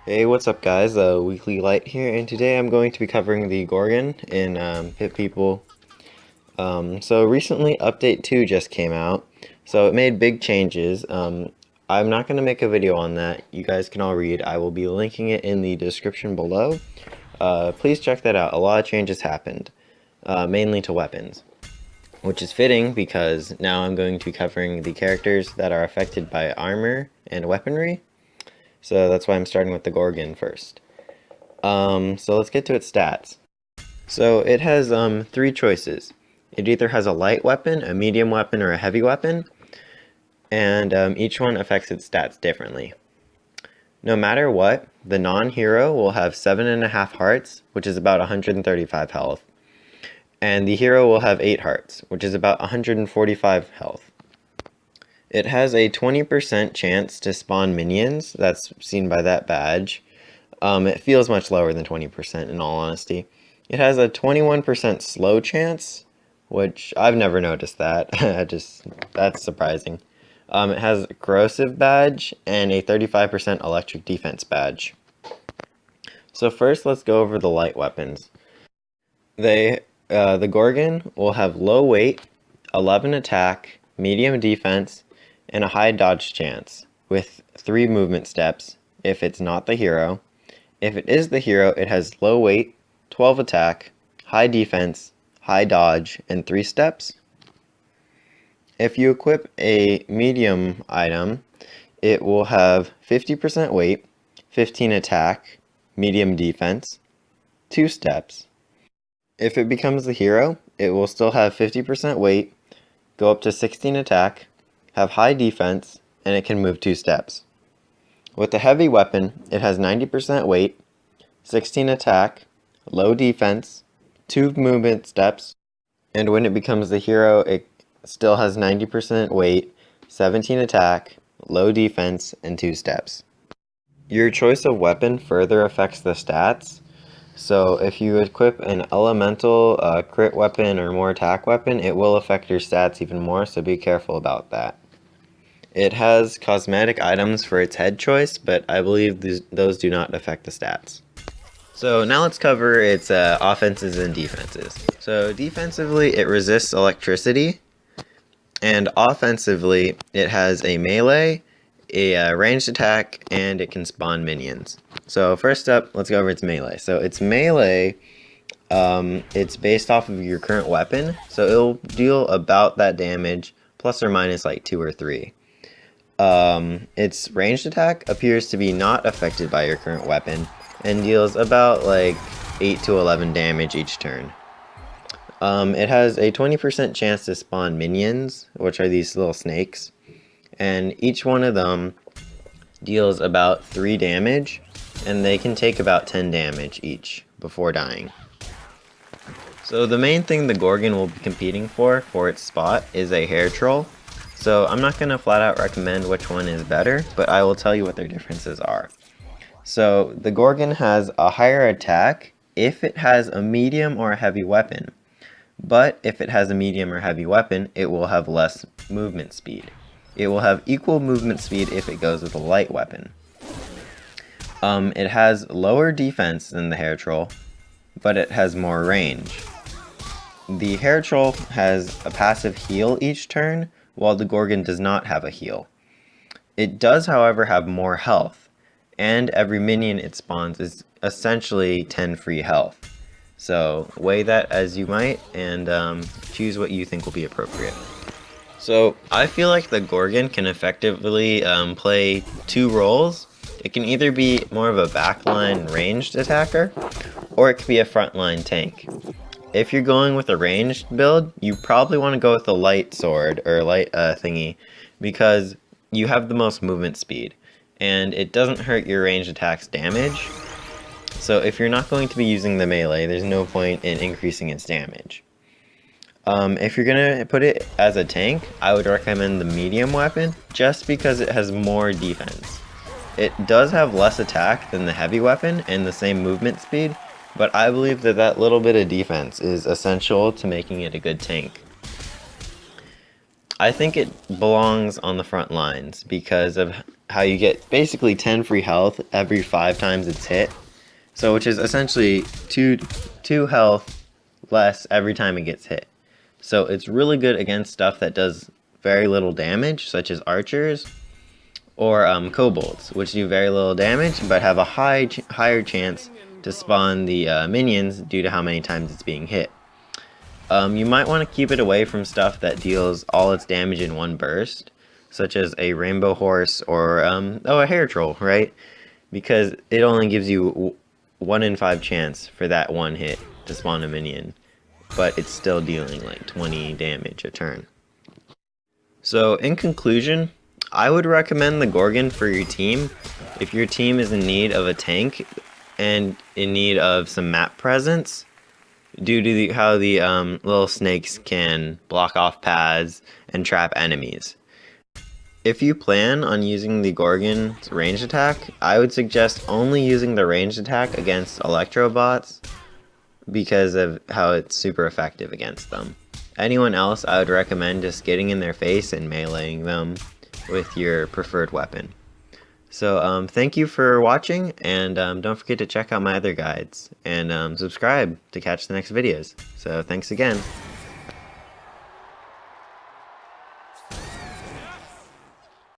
Hey, what's up guys? Weekly Light here, and today I'm going to be covering the Gorgon in Pit People. So recently Update 2 just came out, so it made big changes. I'm not going to make a video on that. You guys can all read. I will be linking it in the description below. Please check that out. A lot of changes happened, mainly to weapons, which is fitting because now I'm going to be covering the characters that are affected by armor and weaponry. So that's why I'm starting with the Gorgon first. So let's get to its stats. So it has three choices. It either has a light weapon, a medium weapon, or a heavy weapon, and each one affects its stats differently. No matter what, the non-hero will have 7.5 hearts, which is about 135 health, and the hero will have 8 hearts, which is about 145 health. It has a 20% chance to spawn minions, that's seen by that badge. It feels much lower than 20% in all honesty. It has a 21% slow chance, which I've never noticed that. That's surprising. It has a corrosive badge and a 35% electric defense badge. So first let's go over the light weapons. The Gorgon will have low weight, 11 attack, medium defense, and a high dodge chance, with 3 movement steps if it's not the hero. If it is the hero, it has low weight, 12 attack, high defense, high dodge, and 3 steps. If you equip a medium item, it will have 50% weight, 15 attack, medium defense, 2 steps. If it becomes the hero, it will still have 50% weight, go up to 16 attack, have high defense, and it can move 2 steps. With the heavy weapon, it has 90% weight, 16 attack, low defense, 2 movement steps, and when it becomes the hero, it still has 90% weight, 17 attack, low defense, and 2 steps. Your choice of weapon further affects the stats. So if you equip an elemental, crit weapon, or more attack weapon, it will affect your stats even more, so be careful about that. It has cosmetic items for its head choice, but I believe those do not affect the stats. So now let's cover its offenses and defenses. So defensively, it resists electricity, and offensively, it has a melee, a ranged attack, and it can spawn minions. So first up, let's go over its melee. So its melee, it's based off of your current weapon, so it'll deal about that damage, plus or minus like 2 or 3. Its ranged attack appears to be not affected by your current weapon, and deals about like 8 to 11 damage each turn. It has a 20% chance to spawn minions, which are these little snakes, and each one of them deals about 3 damage, and they can take about 10 damage each before dying. So the main thing the Gorgon will be competing for its spot is a hair troll. So I'm not going to flat out recommend which one is better, but I will tell you what their differences are. So the Gorgon has a higher attack if it has a medium or a heavy weapon. But if it has a medium or heavy weapon, it will have less movement speed. It will have equal movement speed if it goes with a light weapon. It has lower defense than the hair troll, but it has more range. The hair troll has a passive heal each turn, while the Gorgon does not have a heal. It does, however, have more health, and every minion it spawns is essentially 10 free health. So weigh that as you might, and choose what you think will be appropriate. So I feel like the Gorgon can effectively play 2 roles. It can either be more of a backline ranged attacker, or it could be a frontline tank. If you're going with a ranged build, you probably want to go with a light sword or light thingy, because you have the most movement speed, and it doesn't hurt your ranged attack's damage. So if you're not going to be using the melee, there's no point in increasing its damage. If you're going to put it as a tank, I would recommend the medium weapon, just because it has more defense. It does have less attack than the heavy weapon and the same movement speed, but I believe that little bit of defense is essential to making it a good tank. I think it belongs on the front lines because of how you get basically 10 free health every 5 times it's hit. So which is essentially 2 health less every time it gets hit. So it's really good against stuff that does very little damage, such as archers or kobolds, which do very little damage but have a higher chance to spawn the minions due to how many times it's being hit. You might want to keep it away from stuff that deals all its damage in one burst, such as a rainbow horse or a hair troll, right? Because it only gives you 1 in 5 chance for that one hit to spawn a minion, but it's still dealing like 20 damage a turn. So in conclusion, I would recommend the Gorgon for your team if your team is in need of a tank and in need of some map presence due to how the little snakes can block off paths and trap enemies. If you plan on using the Gorgon's ranged attack, I would suggest only using the ranged attack against Electrobots because of how it's super effective against them. Anyone else, I would recommend just getting in their face and meleeing them with your preferred weapon. So thank you for watching, and don't forget to check out my other guides, and subscribe to catch the next videos. So thanks again.